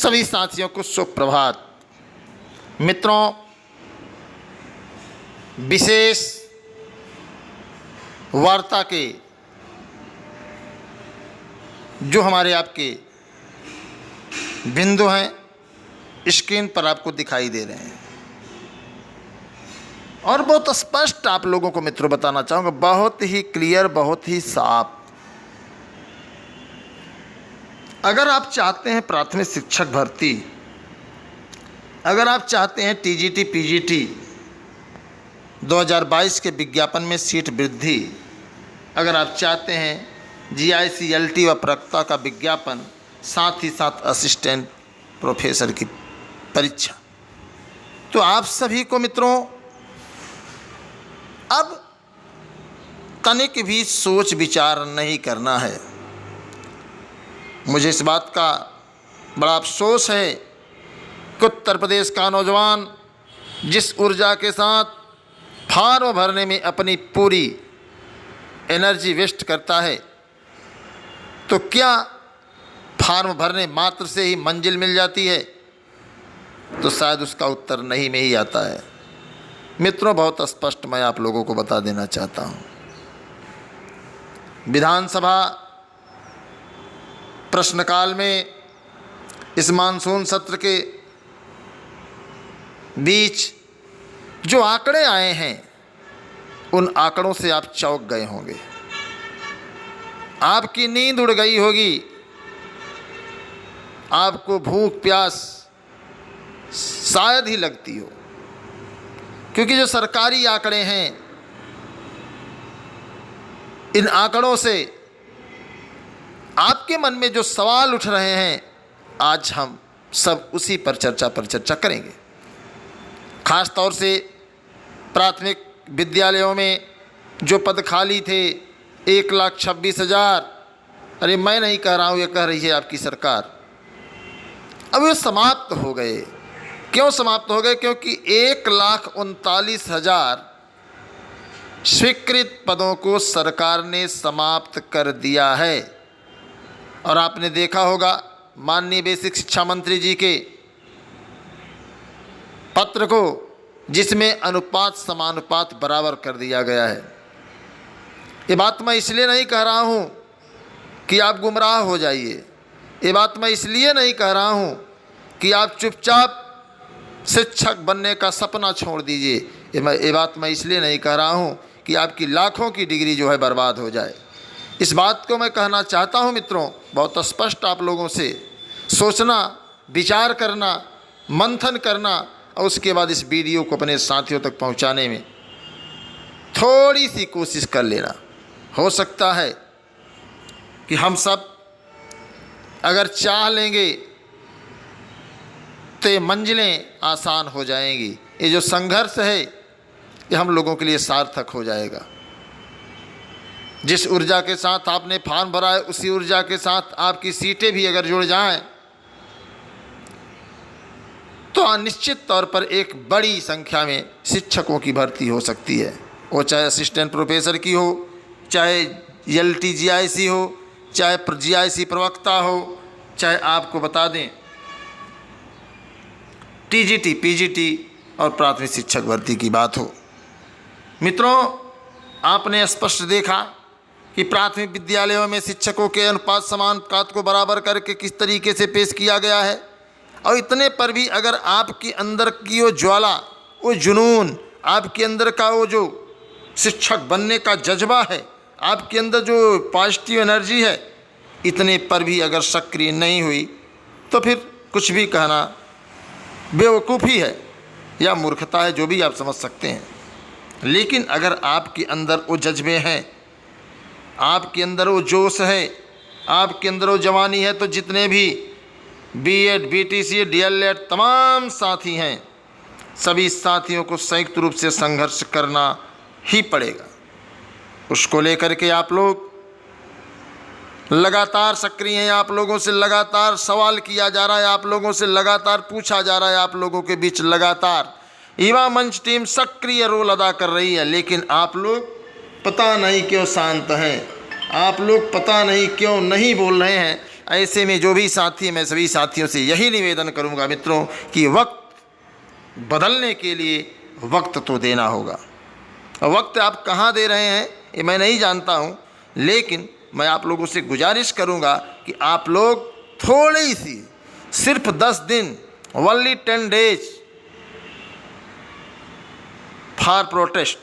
सभी साथियों को सुप्रभात। मित्रों, विशेष वार्ता के जो हमारे आपके बिंदु हैं स्क्रीन पर आपको दिखाई दे रहे हैं और बहुत स्पष्ट आप लोगों को मित्रों बताना चाहूँगा, बहुत ही क्लियर, बहुत ही साफ। अगर आप चाहते हैं प्राथमिक शिक्षक भर्ती, अगर आप चाहते हैं टीजीटी पीजीटी 2022 के विज्ञापन में सीट वृद्धि, अगर आप चाहते हैं जीआईसी एलटी व प्रवक्ता का विज्ञापन, साथ ही साथ असिस्टेंट प्रोफेसर की परीक्षा, तो आप सभी को मित्रों अब तनिक भी सोच विचार नहीं करना है। मुझे इस बात का बड़ा अफसोस है कि उत्तर प्रदेश का नौजवान जिस ऊर्जा के साथ फार्म भरने में अपनी पूरी एनर्जी वेस्ट करता है, तो क्या फार्म भरने मात्र से ही मंजिल मिल जाती है? तो शायद उसका उत्तर नहीं में ही आता है। मित्रों, बहुत स्पष्ट मैं आप लोगों को बता देना चाहता हूँ, विधानसभा प्रश्नकाल में इस मानसून सत्र के बीच जो आंकड़े आए हैं, उन आंकड़ों से आप चौंक गए होंगे, आपकी नींद उड़ गई होगी, आपको भूख प्यास शायद ही लगती हो, क्योंकि जो सरकारी आंकड़े हैं, इन आंकड़ों से आपके मन में जो सवाल उठ रहे हैं, आज हम सब उसी पर चर्चा करेंगे। खास तौर से प्राथमिक विद्यालयों में जो पद खाली थे 1,26,000, अरे मैं नहीं कह रहा हूँ, ये कह रही है आपकी सरकार, अब ये समाप्त हो गए। क्यों समाप्त हो गए? क्योंकि 1,39,000 स्वीकृत पदों को सरकार ने समाप्त कर दिया है। और आपने देखा होगा माननीय बेसिक शिक्षा मंत्री जी के पत्र को, जिसमें अनुपात समानुपात बराबर कर दिया गया है। ये बात मैं इसलिए नहीं कह रहा हूँ कि आप गुमराह हो जाइए, ये बात मैं इसलिए नहीं कह रहा हूँ कि आप चुपचाप शिक्षक बनने का सपना छोड़ दीजिए, ये बात मैं इसलिए नहीं कह रहा हूँ कि आपकी लाखों की डिग्री जो है बर्बाद हो जाए। इस बात को मैं कहना चाहता हूँ मित्रों, बहुत स्पष्ट आप लोगों से सोचना, विचार करना, मंथन करना और उसके बाद इस वीडियो को अपने साथियों तक पहुँचाने में थोड़ी सी कोशिश कर लेना। हो सकता है कि हम सब अगर चाह लेंगे तो ये मंजिलें आसान हो जाएंगी, ये जो संघर्ष है ये हम लोगों के लिए सार्थक हो जाएगा। जिस ऊर्जा के साथ आपने फॉर्म भरा है, उसी ऊर्जा के साथ आपकी सीटें भी अगर जुड़ जाएं, तो निश्चित तौर पर एक बड़ी संख्या में शिक्षकों की भर्ती हो सकती है। वो चाहे असिस्टेंट प्रोफेसर की हो, चाहे एलटी जीआईसी हो, चाहे जीआईसी प्रवक्ता हो, चाहे आपको बता दें टीजीटी पीजीटी और प्राथमिक शिक्षक भर्ती की बात हो। मित्रों, आपने स्पष्ट देखा कि प्राथमिक विद्यालयों में शिक्षकों के अनुपात समानुपात को बराबर करके किस तरीके से पेश किया गया है। और इतने पर भी अगर आपके अंदर की वो ज्वाला, वो जुनून, आपके अंदर का वो जो शिक्षक बनने का जज्बा है, आपके अंदर जो पॉजिटिव एनर्जी है, इतने पर भी अगर सक्रिय नहीं हुई, तो फिर कुछ भी कहना बेवकूफ़ी है या मूर्खता है, जो भी आप समझ सकते हैं। लेकिन अगर आपके अंदर वो जज्बे हैं, आपके अंदर वो जोश है, आपके अंदर वो जवानी है, तो जितने भी बीएड बीटीसी डीएलएड तमाम साथी हैं, सभी साथियों को संयुक्त रूप से संघर्ष करना ही पड़ेगा। उसको लेकर के आप लोग लगातार सक्रिय हैं, आप लोगों से लगातार सवाल किया जा रहा है, आप लोगों से लगातार पूछा जा रहा है, आप लोगों के बीच लगातार युवा मंच टीम सक्रिय रोल अदा कर रही है। लेकिन आप लोग पता नहीं क्यों शांत हैं, आप लोग पता नहीं क्यों नहीं बोल रहे हैं, ऐसे में जो भी साथी, मैं सभी साथियों से यही निवेदन करूंगा मित्रों कि वक्त बदलने के लिए वक्त तो देना होगा। वक्त आप कहाँ दे रहे हैं ये मैं नहीं जानता हूँ, लेकिन मैं आप लोगों से गुजारिश करूँगा कि आप लोग थोड़ी सी, सिर्फ 10 दिन, ओनली 10 days फॉर प्रोटेस्ट,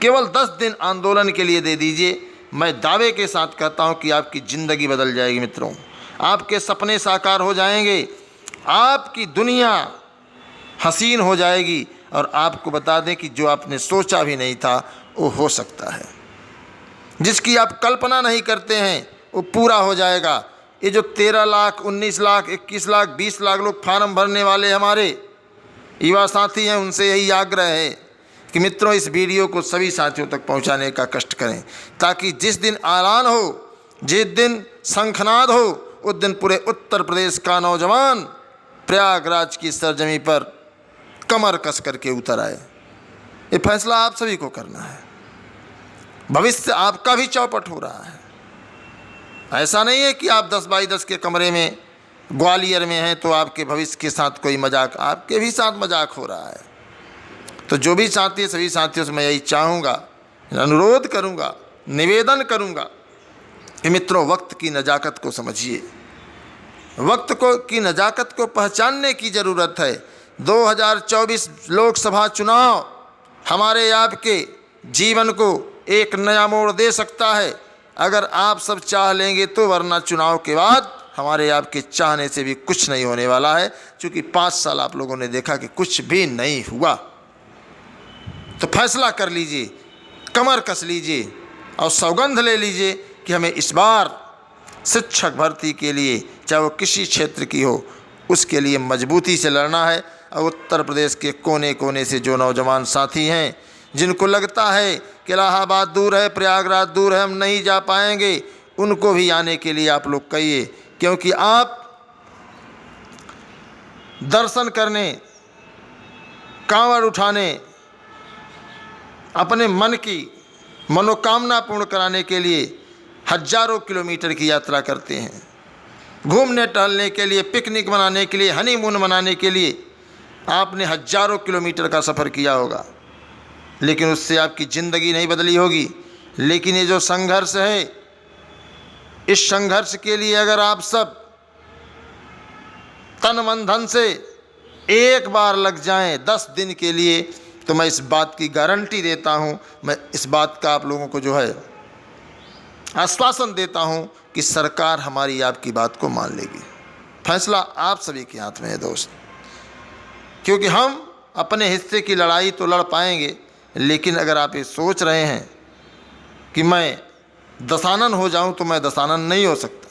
केवल 10 दिन आंदोलन के लिए दे दीजिए। मैं दावे के साथ कहता हूँ कि आपकी ज़िंदगी बदल जाएगी मित्रों, आपके सपने साकार हो जाएंगे, आपकी दुनिया हसीन हो जाएगी, और आपको बता दें कि जो आपने सोचा भी नहीं था वो हो सकता है, जिसकी आप कल्पना नहीं करते हैं वो पूरा हो जाएगा। ये जो 13 लाख, 19 लाख, 21 लाख, 20 लाख लोग फार्म भरने वाले हमारे युवा साथी हैं, उनसे यही आग्रह है कि मित्रों इस वीडियो को सभी साथियों तक पहुंचाने का कष्ट करें, ताकि जिस दिन ऐलान हो, जिस दिन शंखनाद हो, उस दिन पूरे उत्तर प्रदेश का नौजवान प्रयागराज की सरजमी पर कमर कस करके उतर आए। ये फैसला आप सभी को करना है, भविष्य आपका भी चौपट हो रहा है। ऐसा नहीं है कि आप 10 बाई 10 के कमरे में ग्वालियर में हैं तो आपके भविष्य के साथ कोई मजाक, आपके भी साथ मजाक हो रहा है। तो जो भी साथी, सभी साथियों से मैं यही चाहूँगा, अनुरोध करूँगा, निवेदन करूँगा कि मित्रों वक्त की नज़ाकत को समझिए, वक्त को की नज़ाकत को पहचानने की ज़रूरत है। 2024 लोकसभा चुनाव हमारे आपके जीवन को एक नया मोड़ दे सकता है, अगर आप सब चाह लेंगे तो, वरना चुनाव के बाद हमारे आपके चाहने से भी कुछ नहीं होने वाला है, क्योंकि 5 साल आप लोगों ने देखा कि कुछ भी नहीं हुआ। तो फैसला कर लीजिए, कमर कस लीजिए और सौगंध ले लीजिए कि हमें इस बार शिक्षक भर्ती के लिए, चाहे वो किसी क्षेत्र की हो, उसके लिए मजबूती से लड़ना है। और उत्तर प्रदेश के कोने कोने से जो नौजवान साथी हैं, जिनको लगता है कि इलाहाबाद दूर है, प्रयागराज दूर है, हम नहीं जा पाएंगे, उनको भी आने के लिए आप लोग कहिए, क्योंकि आप दर्शन करने, कांवड़ उठाने, अपने मन की मनोकामना पूर्ण कराने के लिए हजारों किलोमीटर की यात्रा करते हैं, घूमने टहलने के लिए, पिकनिक मनाने के लिए, हनीमून मनाने के लिए आपने हजारों किलोमीटर का सफ़र किया होगा, लेकिन उससे आपकी ज़िंदगी नहीं बदली होगी। लेकिन ये जो संघर्ष है, इस संघर्ष के लिए अगर आप सब तन मन धन से एक बार लग जाएं 10 दिन के लिए, तो मैं इस बात की गारंटी देता हूँ, मैं इस बात का आप लोगों को जो है आश्वासन देता हूँ कि सरकार हमारी आपकी बात को मान लेगी। फैसला आप सभी के हाथ में है दोस्त, क्योंकि हम अपने हिस्से की लड़ाई तो लड़ पाएंगे, लेकिन अगर आप ये सोच रहे हैं कि मैं दशानन हो जाऊं, तो मैं दशानन नहीं हो सकता।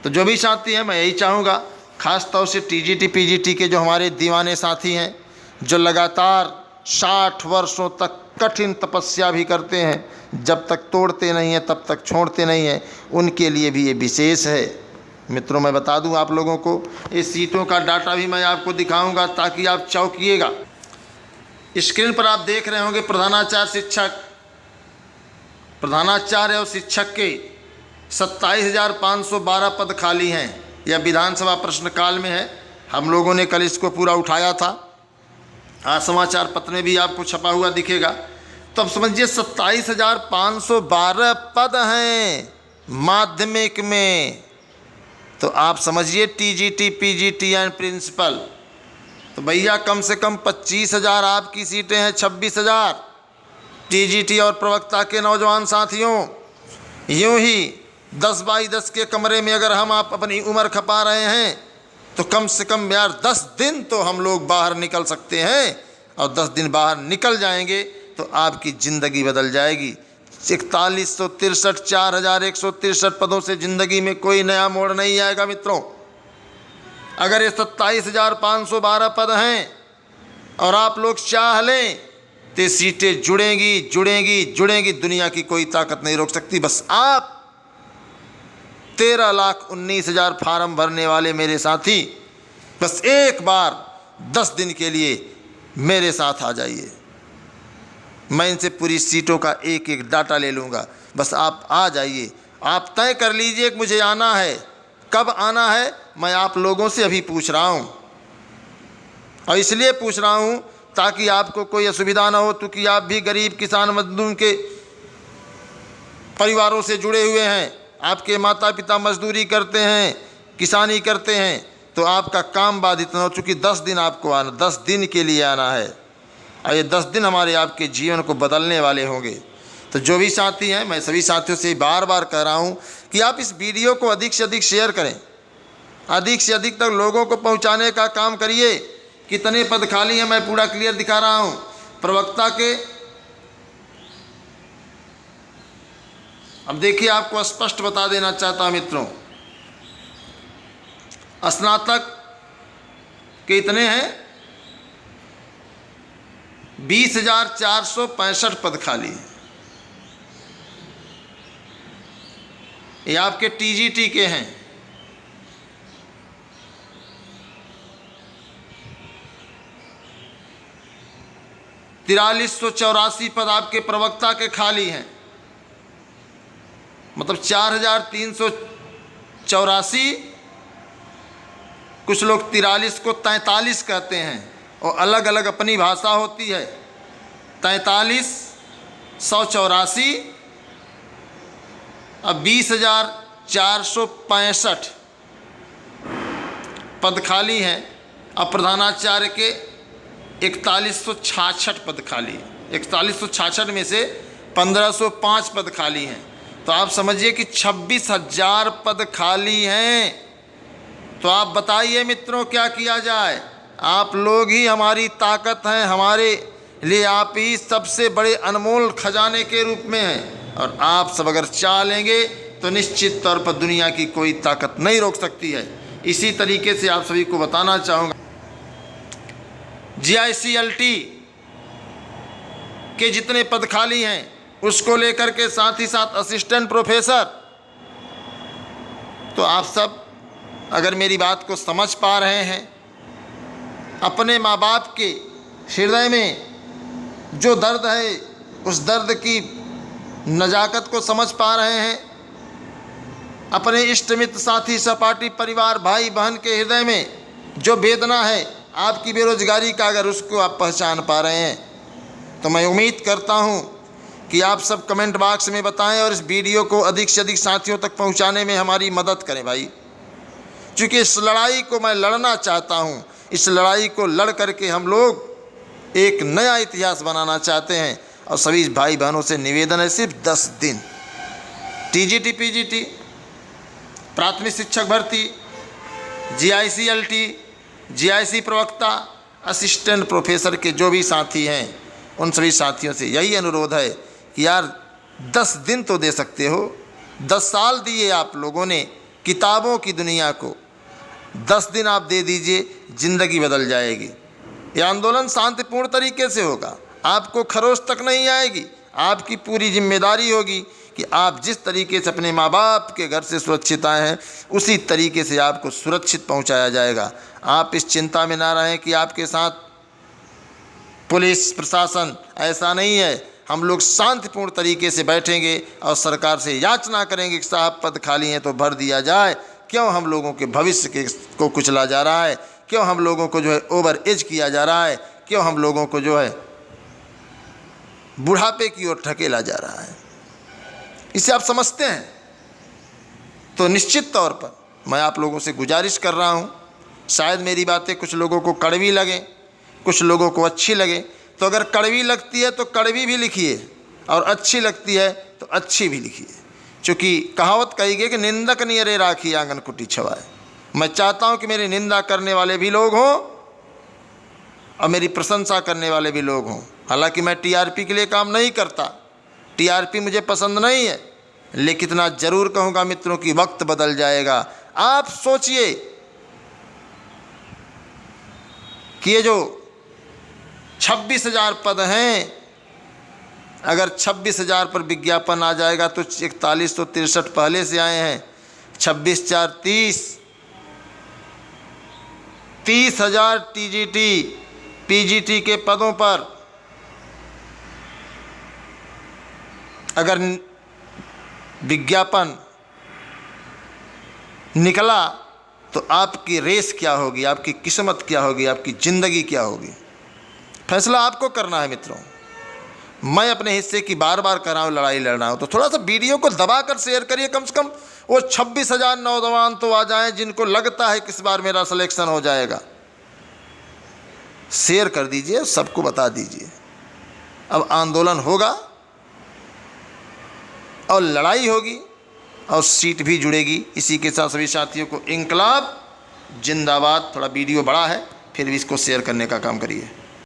तो जो भी साथी हैं, मैं यही चाहूँगा, ख़ास तौर से टीजीटी पीजीटी के जो हमारे दीवाने साथी हैं, जो लगातार 60 वर्षों तक कठिन तपस्या भी करते हैं, जब तक तोड़ते नहीं हैं तब तक छोड़ते नहीं हैं, उनके लिए भी ये विशेष है। मित्रों मैं बता दूं आप लोगों को, इस सीटों का डाटा भी मैं आपको दिखाऊंगा ताकि आप चौंकिएगा। स्क्रीन पर आप देख रहे होंगे प्रधानाचार्य शिक्षक, प्रधानाचार्य और शिक्षक के 27,512 पद खाली हैं। यह विधानसभा प्रश्नकाल में है, हम लोगों ने कल इसको पूरा उठाया था, आज समाचार पत्र में भी आपको छपा हुआ दिखेगा। तो अब समझिए 27,512 पद हैं माध्यमिक में, तो आप समझिए टीजीटी पीजीटी एंड प्रिंसिपल, तो भैया कम से कम 25,000 आपकी सीटें हैं, 26,000 टीजीटी और प्रवक्ता के नौजवान साथियों। यूं ही 10 बाई 10 के कमरे में अगर हम आप अपनी उम्र खपा रहे हैं, तो कम से कम यार 10 दिन तो हम लोग बाहर निकल सकते हैं, और 10 दिन बाहर निकल जाएंगे तो आपकी ज़िंदगी बदल जाएगी। 4163 4163 पदों से ज़िंदगी में कोई नया मोड़ नहीं आएगा मित्रों। अगर ये 27,512 पद हैं और आप लोग चाह लें तो सीटें जुड़ेंगी जुड़ेंगी जुड़ेंगी, दुनिया की कोई ताकत नहीं रोक सकती। बस आप 13,19,000 फार्म भरने वाले मेरे साथी, बस एक बार 10 दिन के लिए मेरे साथ आ जाइए, मैं इनसे पूरी सीटों का एक एक डाटा ले लूँगा। बस आप आ जाइए आप तय कर लीजिए कि मुझे आना है, कब आना है मैं आप लोगों से अभी पूछ रहा हूँ। और इसलिए पूछ रहा हूँ ताकि आपको कोई असुविधा ना हो, क्योंकि आप भी गरीब किसान मजदूर के परिवारों से जुड़े हुए हैं। आपके माता पिता मजदूरी करते हैं, किसानी करते हैं, तो आपका काम बाधित न हो। चूँकि 10 दिन आपको आना, 10 दिन के लिए आना है, और ये 10 दिन हमारे आपके जीवन को बदलने वाले होंगे। तो जो भी साथी हैं, मैं सभी साथियों से बार बार कह रहा हूँ कि आप इस वीडियो को अधिक से अधिक शेयर करें, अधिक से अधिक तक लोगों को पहुँचाने का काम करिए। कितने पद खाली हैं मैं पूरा क्लियर दिखा रहा हूँ। प्रवक्ता के, अब देखिए आपको स्पष्ट बता देना चाहता हूँ मित्रों, स्नातक के इतने हैं 20,465 पद खाली हैं। ये आपके टीजीटी के हैं। ,4384 पद आपके प्रवक्ता के खाली हैं, मतलब 4,384। कुछ लोग 43 को 43 कहते हैं, और अलग अलग अपनी भाषा होती है। 43,184 अब 20,465 पद खाली हैं। अब प्रधानाचार्य के 4166 पद खाली, 4166 में से 1505 पद खाली हैं। तो आप समझिए कि 26,000 पद खाली हैं। तो आप बताइए मित्रों क्या किया जाए। आप लोग ही हमारी ताकत हैं, हमारे लिए आप ही सबसे बड़े अनमोल खजाने के रूप में हैं, और आप सब अगर चाह लेंगे तो निश्चित तौर पर दुनिया की कोई ताकत नहीं रोक सकती है। इसी तरीके से आप सभी को बताना चाहूँगा, GICLT के जितने पद खाली हैं उसको लेकर के साथ ही साथ असिस्टेंट प्रोफेसर, तो आप सब अगर मेरी बात को समझ पा रहे हैं, अपने माँ बाप के हृदय में जो दर्द है उस दर्द की नज़ाकत को समझ पा रहे हैं, अपने इष्ट मित्र साथी सहपाठी परिवार भाई बहन के हृदय में जो वेदना है आपकी बेरोजगारी का, अगर उसको आप पहचान पा रहे हैं, तो मैं उम्मीद करता हूं कि आप सब कमेंट बॉक्स में बताएं और इस वीडियो को अधिक से अधिक साथियों तक पहुंचाने में हमारी मदद करें भाई। क्योंकि इस लड़ाई को मैं लड़ना चाहता हूं, इस लड़ाई को लड़ करके हम लोग एक नया इतिहास बनाना चाहते हैं। और सभी भाई बहनों से निवेदन है, सिर्फ 10 दिन TGT PGT, प्राथमिक शिक्षक भर्ती, GICLT, GIC प्रवक्ता, असिस्टेंट प्रोफेसर के जो भी साथी हैं, उन सभी साथियों से यही अनुरोध है कि यार 10 दिन तो दे सकते हो। 10 साल दिए आप लोगों ने किताबों की दुनिया को, 10 दिन आप दे दीजिए, ज़िंदगी बदल जाएगी। ये आंदोलन शांतिपूर्ण तरीके से होगा, आपको खरोच तक नहीं आएगी। आपकी पूरी जिम्मेदारी होगी कि आप जिस तरीके से अपने माँ बाप के घर से सुरक्षित आए हैं उसी तरीके से आपको सुरक्षित पहुँचाया जाएगा। आप इस चिंता में ना रहें कि आपके साथ पुलिस प्रशासन, ऐसा नहीं है। हम लोग शांतिपूर्ण तरीके से बैठेंगे और सरकार से याचना करेंगे कि साहब पद खाली हैं तो भर दिया जाए। क्यों हम लोगों के भविष्य को कुचला जा रहा है, क्यों हम लोगों को जो है ओवर एज किया जा रहा है, क्यों हम लोगों को जो है बुढ़ापे की ओर ढकेला जा रहा है। इसे आप समझते हैं तो निश्चित तौर पर मैं आप लोगों से गुजारिश कर रहा हूँ, शायद मेरी बातें कुछ लोगों को कड़वी लगें, कुछ लोगों को अच्छी लगे, तो अगर कड़वी लगती है तो कड़वी भी लिखिए और अच्छी लगती है तो अच्छी भी लिखिए। क्योंकि कहावत कही गई कि निंदक नियरे राखी आंगन कुटी छवाए। मैं चाहता हूं कि मेरी निंदा करने वाले भी लोग हों और मेरी प्रशंसा करने वाले भी लोग हों। हालांकि मैं TRP के लिए काम नहीं करता, TRP मुझे पसंद नहीं है, लेकिन इतना ज़रूर कहूँगा मित्रों कि वक्त बदल जाएगा। आप सोचिए कि ये जो 26,000 पद हैं, अगर 26,000 पर विज्ञापन आ जाएगा तो 4163 पहले से आए हैं, 26 4 30, 30,000 TGT PGT के पदों पर अगर विज्ञापन निकला तो आपकी रेस क्या होगी, आपकी किस्मत क्या होगी, आपकी ज़िंदगी क्या होगी, फैसला आपको करना है। मित्रों, मैं अपने हिस्से की बार बार कर रहा हूँ, लड़ाई लड़ रहा हूँ, तो थोड़ा सा वीडियो को दबा कर शेयर करिए। कम से कम वो 26,000 नौजवान तो आ जाएं जिनको लगता है कि इस बार मेरा सिलेक्शन हो जाएगा। शेयर कर दीजिए, सबको बता दीजिए। अब आंदोलन होगा और लड़ाई होगी और सीट भी जुड़ेगी। इसी के साथ सभी साथियों को इंकलाब जिंदाबाद। थोड़ा वीडियो बड़ा है, फिर भी इसको शेयर करने का काम करिए।